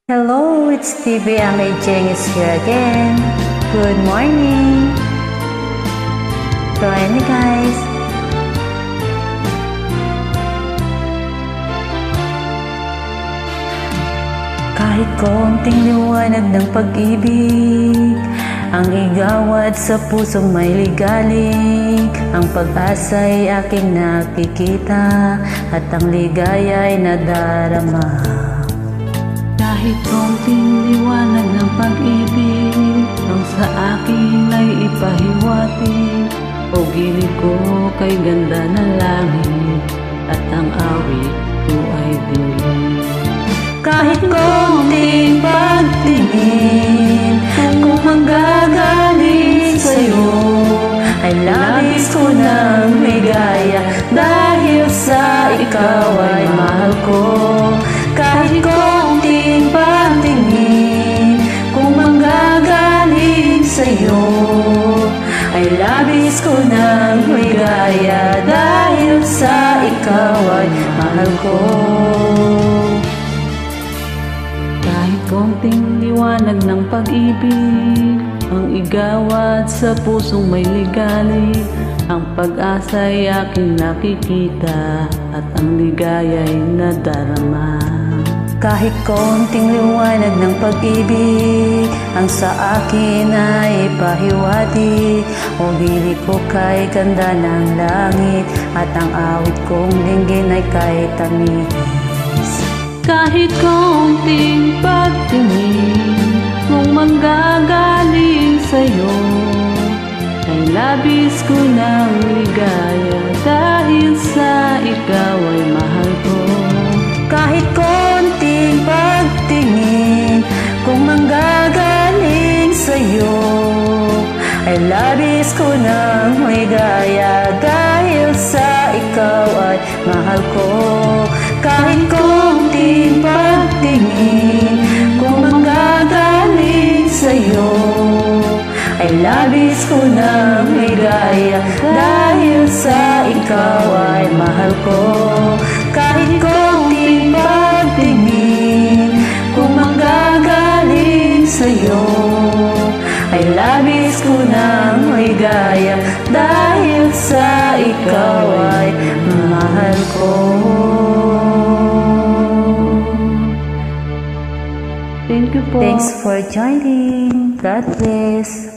Hello, it's TV Amazing is here again. Good morning. So anyway guys, kahit konting liwanag ng pag-ibig ang igawad sa pusong may ligalig, ang pag-asa'y aking nakikita at ang ligaya'y nadarama. Kahit konting liwanag ng pag-ibig ang sa akin ay ipahiwati, o gilid ko kay ganda ng langit at ang awit ko ay dilim. Kahit konting pagtingin kung manggagaling sa'yo ay labis ko ng ligaya dahil sa ikaw ay mahal ko. Kahit konting pagtingin kung manggagaling sa'yo ay labis ko ng ligaya dahil sa ikaw ay mahal ko. Kahit konting liwanag ng pag-ibig ang igawad sa pusong may ligalig, ang pag-asa'y aking nakikita at ang ligaya'y nadarama. Kahit konting liwanag ng pag-ibig ang sa akin ay pahiwati, o gilid ko kay ganda ng langit at ang awit kong dinggin ay kay tamis. Kahit konting pagtingin kung manggagaling sa'yo ay labis ko ng ligaya dahil sa ikaw ay mahal ko. Kahit konting pagtingin kung manggagaling sa'yo ay labis ko ng ligaya dahil sa ikaw ay mahal ko. Kahit konting pagtingin kung manggagaling sa'yo ay labis ko ng ligaya dahil sa ikaw ay mahal ko. Kahit konting pagtingin kung manggagaling sa'yo ay labis ko ng ligaya dahil sa ikaw ay mahal ko. Thank you po. Thanks for joining. God bless.